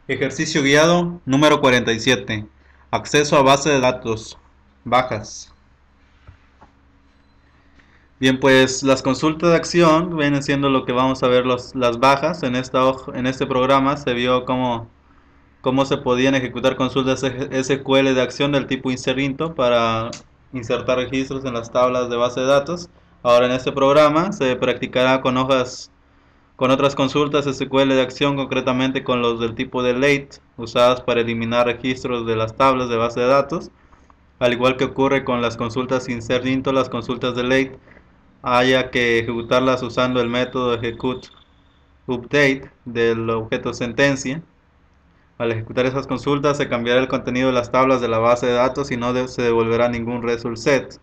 Ejercicio guiado número 47. Acceso a base de datos. Bajas. Bien, pues las consultas de acción vienen siendo lo que vamos a ver las bajas. En este programa se vio cómo se podían ejecutar consultas SQL de acción del tipo insert para insertar registros en las tablas de base de datos. Ahora en este programa se practicará con otras consultas SQL de acción, concretamente con los del tipo delete, usadas para eliminar registros de las tablas de base de datos. Al igual que ocurre con las consultas insert into, las consultas delete haya que ejecutarlas usando el método execute update del objeto sentencia. Al ejecutar esas consultas se cambiará el contenido de las tablas de la base de datos y no se devolverá ningún result set.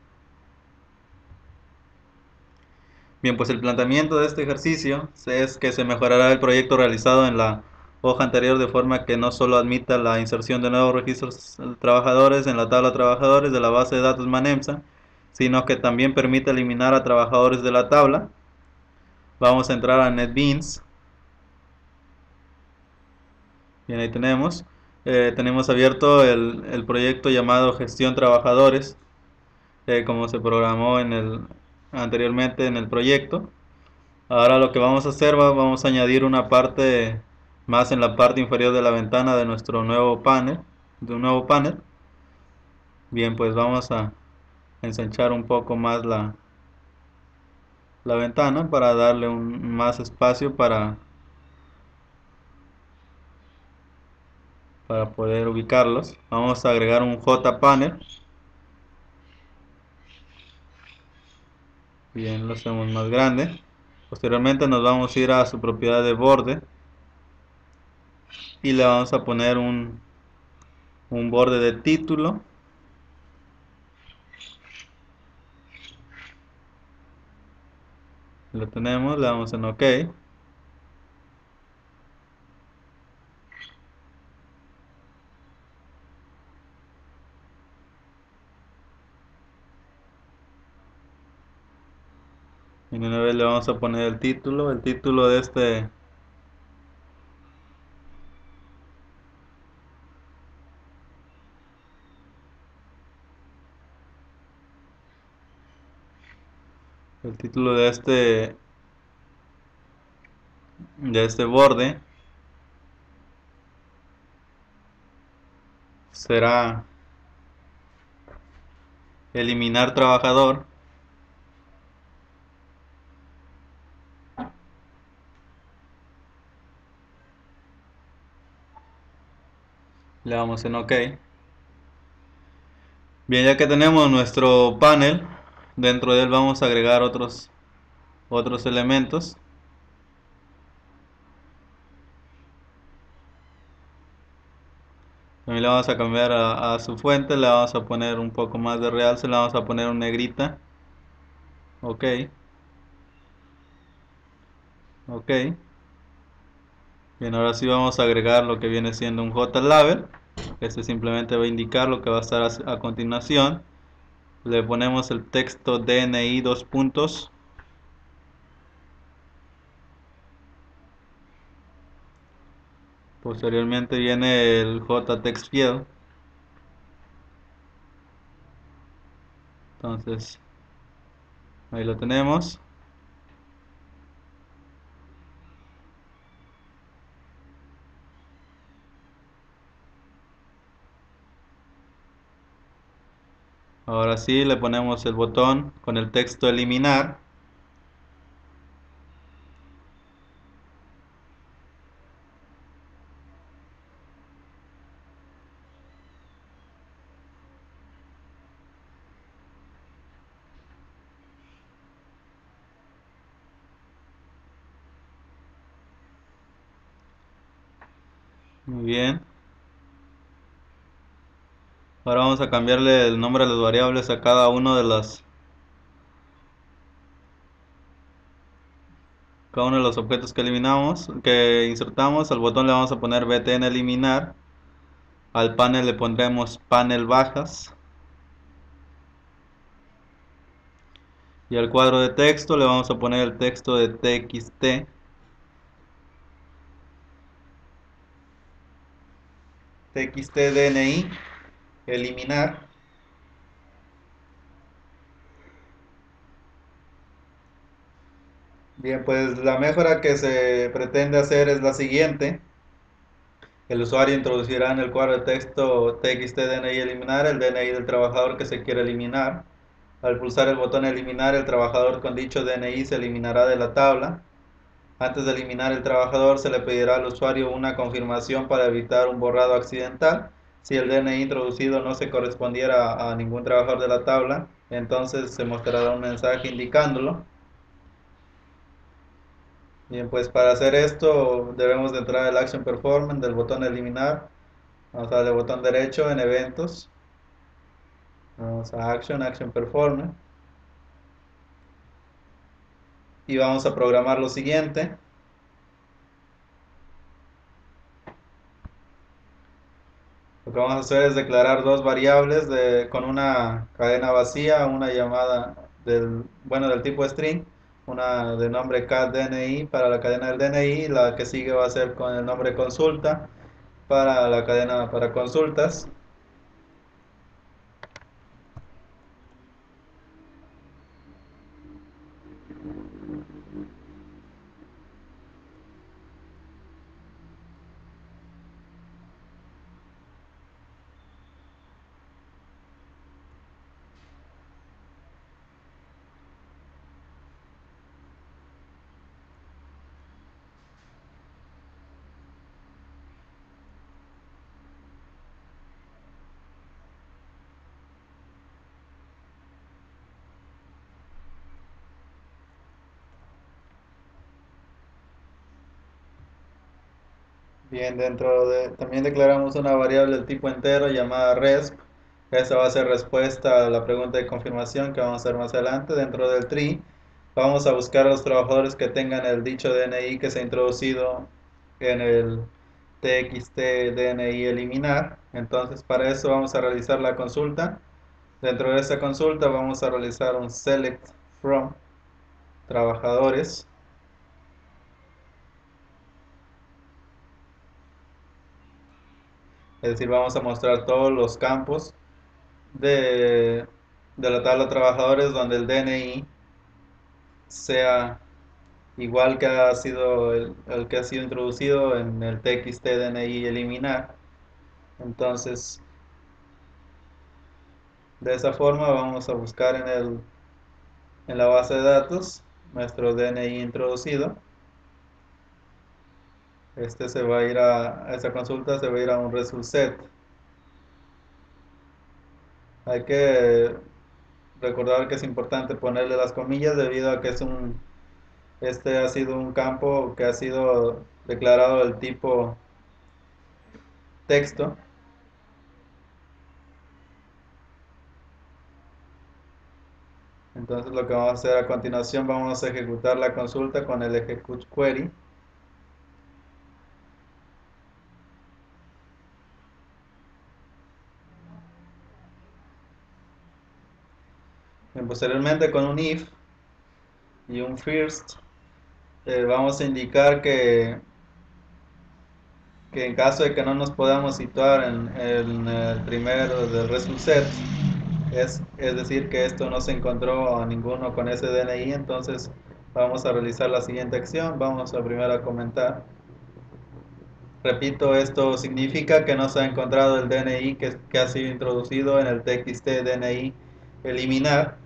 Bien, pues el planteamiento de este ejercicio es que se mejorará el proyecto realizado en la hoja anterior de forma que no solo admita la inserción de nuevos registros trabajadores en la tabla trabajadores de la base de datos MANEMSA, sino que también permite eliminar a trabajadores de la tabla. Vamos a entrar a NetBeans. Bien, ahí tenemos. Tenemos abierto el proyecto llamado Gestión Trabajadores, como se programó anteriormente en el proyecto. Ahora lo que vamos a hacer, vamos a añadir una parte más en la parte inferior de la ventana de nuestro nuevo panel, de un nuevo panel. Bien, pues vamos a ensanchar un poco más la ventana para darle más espacio para poder ubicarlos. Vamos a agregar un JPanel. Bien, lo hacemos más grande. Posteriormente nos vamos a ir a su propiedad de borde y le vamos a poner un borde de título. Lo tenemos, le damos en OK. Y una vez le vamos a poner el título de el título de este borde será eliminar trabajador. Le damos en OK. Bien, ya que tenemos nuestro panel, dentro de él vamos a agregar otros elementos. También le vamos a cambiar a su fuente, le vamos a poner un poco más de realce, le vamos a poner un negrita. OK, OK. Bien, ahora sí vamos a agregar lo que viene siendo un JLabel. Este simplemente va a indicar lo que va a estar a continuación. Le ponemos el texto DNI dos puntos. Posteriormente viene el JTextField. Entonces, ahí lo tenemos. Ahora sí le ponemos el botón con el texto eliminar. Muy bien. Ahora vamos a cambiarle el nombre de las variables a cada uno de los objetos que eliminamos, que insertamos. Al botón le vamos a poner btn eliminar. Al panel le pondremos panel bajas. Y al cuadro de texto le vamos a poner el texto de txt. txtDNI, eliminar. Bien, pues la mejora que se pretende hacer es la siguiente. El usuario introducirá en el cuadro de texto txtDNI eliminar el DNI del trabajador que se quiere eliminar. Al pulsar el botón eliminar, el trabajador con dicho DNI se eliminará de la tabla. Antes de eliminar el trabajador, se le pedirá al usuario una confirmación para evitar un borrado accidental. Si el DNI introducido no se correspondiera a ningún trabajador de la tabla, entonces se mostrará un mensaje indicándolo. Bien, pues para hacer esto debemos de entrar al Action Performance del botón eliminar. Vamos a darle botón derecho en eventos. Vamos a Action Performance. Y vamos a programar lo siguiente. Lo que vamos a hacer es declarar dos variables con una cadena vacía, una llamada del tipo string, una de nombre cat_dni para la cadena del DNI, la que sigue va a ser con el nombre consulta para la cadena para consultas. Bien, también declaramos una variable del tipo entero llamada resp. Esa va a ser respuesta a la pregunta de confirmación que vamos a hacer más adelante. Dentro del tree vamos a buscar a los trabajadores que tengan el dicho DNI que se ha introducido en el txt DNI eliminar. Entonces para eso vamos a realizar la consulta. Dentro de esa consulta vamos a realizar un select from trabajadores. Es decir, vamos a mostrar todos los campos de, de la tabla de trabajadores donde el DNI sea igual que ha sido el que ha sido introducido en el txt DNI eliminar. Entonces, de esa forma vamos a buscar en la base de datos nuestro DNI introducido. Este se va a ir a esa consulta, se va a ir a un result set. Hay que recordar que es importante ponerle las comillas debido a que este ha sido un campo que ha sido declarado del tipo texto. Entonces lo que vamos a hacer a continuación, vamos a ejecutar la consulta con el execute query. Y posteriormente con un if y un first vamos a indicar que en caso de que no nos podamos situar en el primero del result set, es decir que esto no se encontró a ninguno con ese DNI, entonces vamos a realizar la siguiente acción. Vamos a primero a comentar. Repito, esto significa que no se ha encontrado el DNI que ha sido introducido en el txt DNI eliminar.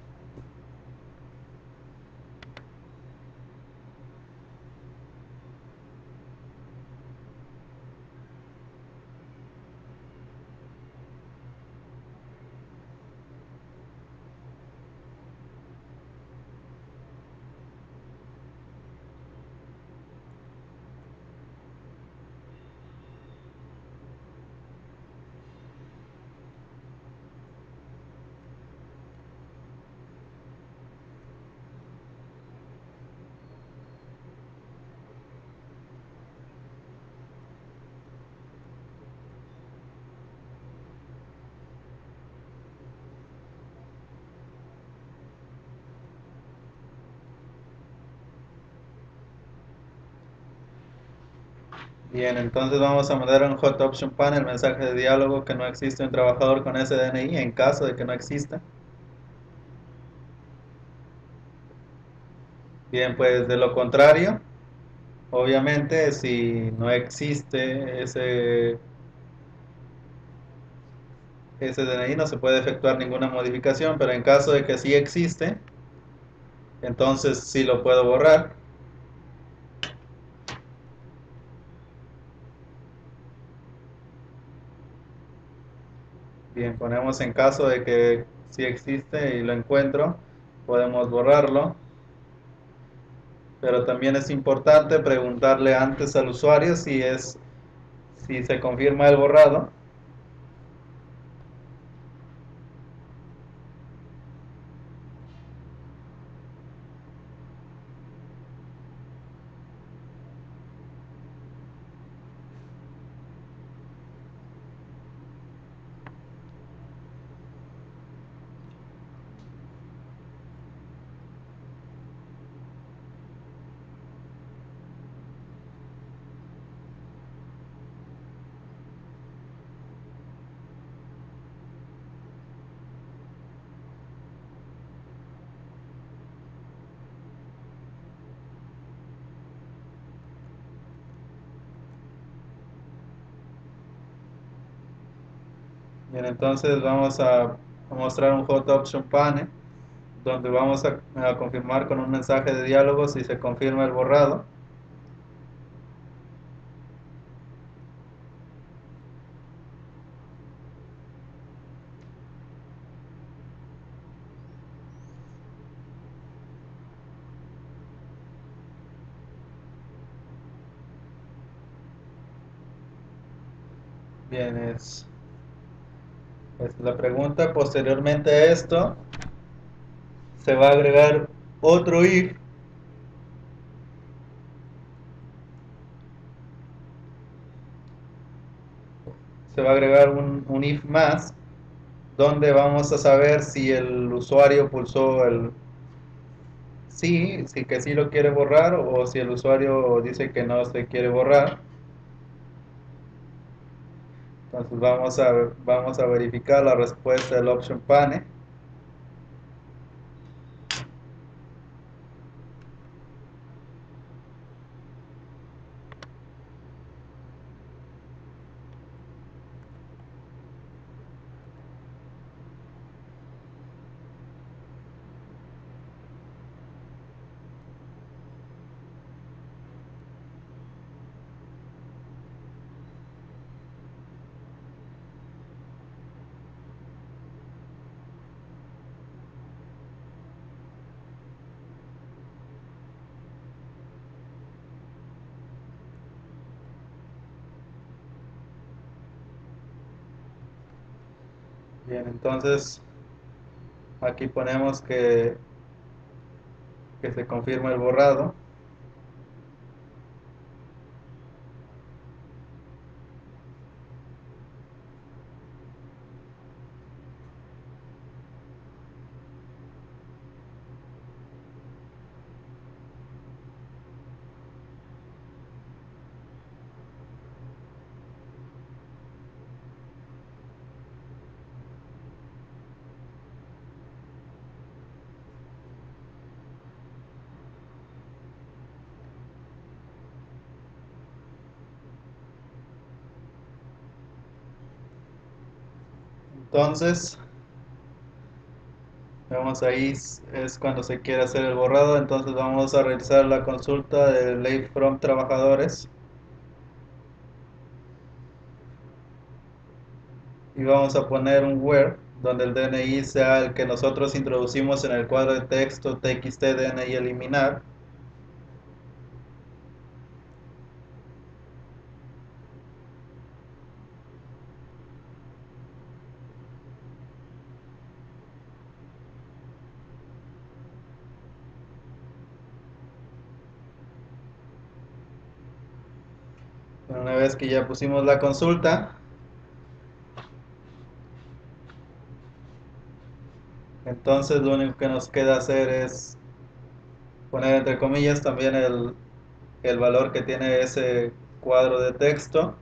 Bien, entonces vamos a mandar a un Hot Option Panel mensaje de diálogo que no existe un trabajador con ese DNI en caso de que no exista. Bien, pues de lo contrario, obviamente si no existe ese DNI no se puede efectuar ninguna modificación, pero en caso de que sí existe, entonces sí lo puedo borrar. Bien, ponemos en caso de que sí existe y lo encuentro, podemos borrarlo, pero también es importante preguntarle antes al usuario si se confirma el borrado. Bien, entonces vamos a mostrar un Hot Option Pane donde vamos a confirmar con un mensaje de diálogo si se confirma el borrado. Bien, es la pregunta. Posteriormente a esto, se va a agregar otro if. Se va a agregar un if más, donde vamos a saber si el usuario pulsó el sí, si que sí lo quiere borrar o si el usuario dice que no se quiere borrar. Entonces vamos a verificar la respuesta del option pane. Bien, entonces aquí ponemos que se confirma el borrado. Entonces, vemos ahí es cuando se quiere hacer el borrado. Entonces vamos a realizar la consulta de ley from trabajadores y vamos a poner un where donde el DNI sea el que nosotros introducimos en el cuadro de texto txt DNI eliminar. Una vez que ya pusimos la consulta, entonces lo único que nos queda hacer es poner entre comillas también el valor que tiene cuadro de texto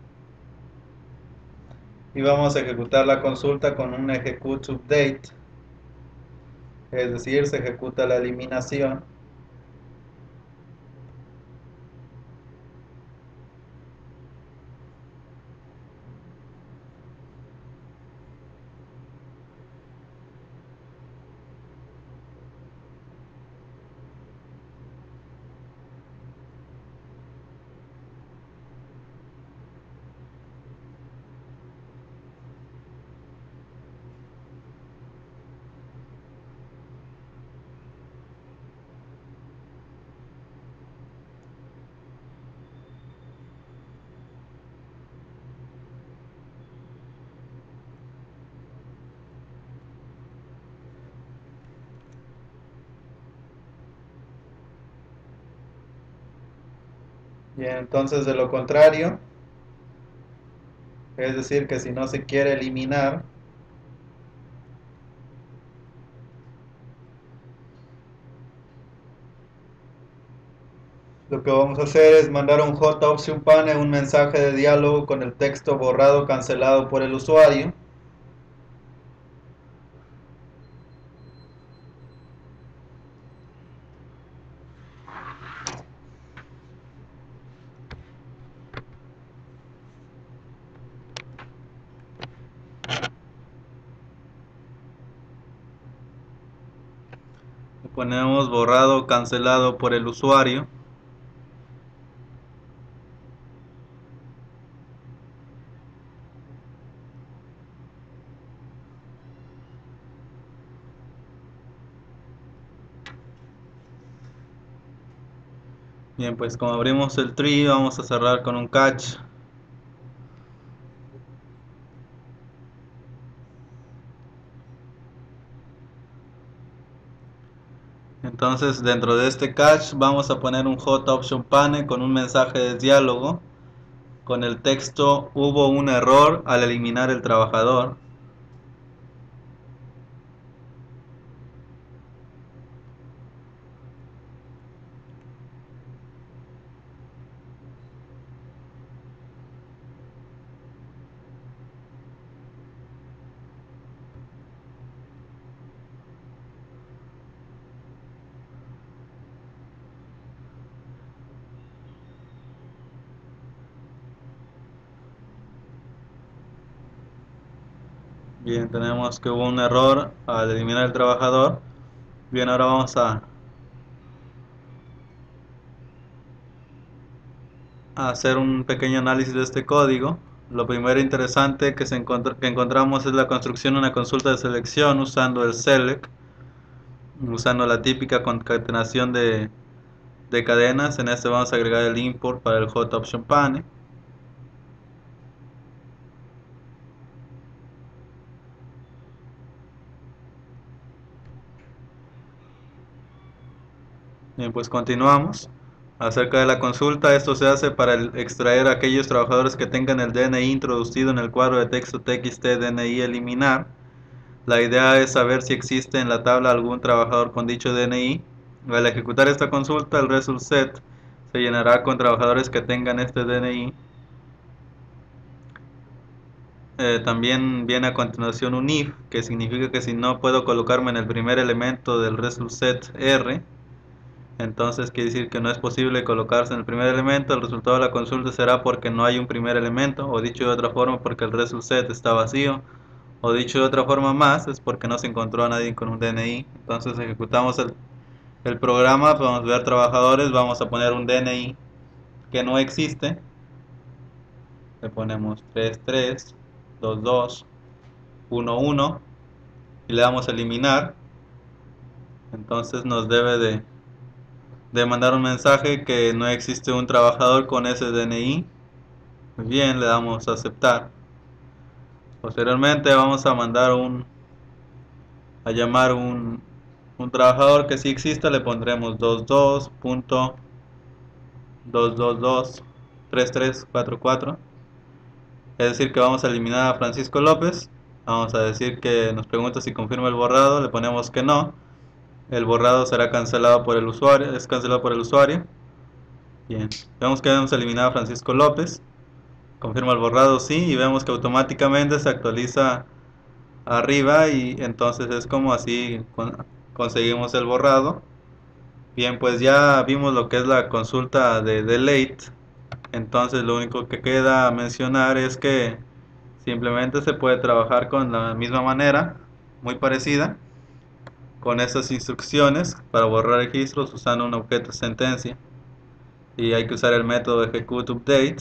y vamos a ejecutar la consulta con un execute update, es decir, se ejecuta la eliminación. Bien, entonces de lo contrario, es decir, que si no se quiere eliminar, lo que vamos a hacer es mandar a un JOption pane un mensaje de diálogo con el texto borrado cancelado por el usuario. Le ponemos borrado cancelado por el usuario. Bien, pues como abrimos el tree, vamos a cerrar con un catch. Entonces dentro de este catch vamos a poner un JOption pane con un mensaje de diálogo con el texto hubo un error al eliminar el trabajador. Bien, tenemos que hubo un error al eliminar el trabajador. Bien, ahora vamos a hacer un pequeño análisis de este código. Lo primero interesante que encontramos es la construcción de una consulta de selección usando el select, usando la típica concatenación de cadenas. En este vamos a agregar el import para el JOption pane. Bien, pues continuamos. Acerca de la consulta, esto se hace para extraer a aquellos trabajadores que tengan el DNI introducido en el cuadro de texto txt DNI eliminar. La idea es saber si existe en la tabla algún trabajador con dicho DNI. Al ejecutar esta consulta, el result set se llenará con trabajadores que tengan este DNI. También viene a continuación un if, que significa que si no puedo colocarme en el primer elemento del result set R, entonces quiere decir que no es posible colocarse en el primer elemento. El resultado de la consulta será porque no hay un primer elemento, o dicho de otra forma porque el result set está vacío, o dicho de otra forma más es porque no se encontró a nadie con un DNI. Entonces ejecutamos el programa, vamos a ver trabajadores, vamos a poner un DNI que no existe, le ponemos 33 22 11 y le damos a eliminar. Entonces nos debe de mandar un mensaje que no existe un trabajador con ese DNI. Muy bien, le damos a aceptar. Posteriormente vamos a mandar a llamar un trabajador que sí exista, le pondremos 22.222.3344. Es decir que vamos a eliminar a Francisco López. Vamos a decir que nos pregunta si confirma el borrado, le ponemos que no. El borrado será cancelado por el usuario, es cancelado por el usuario. Bien, vemos que hemos eliminado a Francisco López. Confirma el borrado, sí, y vemos que automáticamente se actualiza arriba y entonces es como así conseguimos el borrado. Bien, pues ya vimos lo que es la consulta de delete. Entonces lo único que queda mencionar es que simplemente se puede trabajar con la misma manera, muy parecida, con estas instrucciones para borrar registros usando un objeto sentencia. Y hay que usar el método execute update.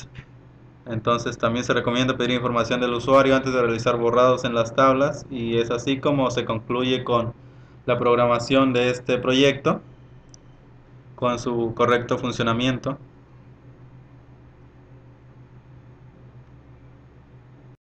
Entonces también se recomienda pedir información del usuario antes de realizar borrados en las tablas, y es así como se concluye con la programación de este proyecto con su correcto funcionamiento.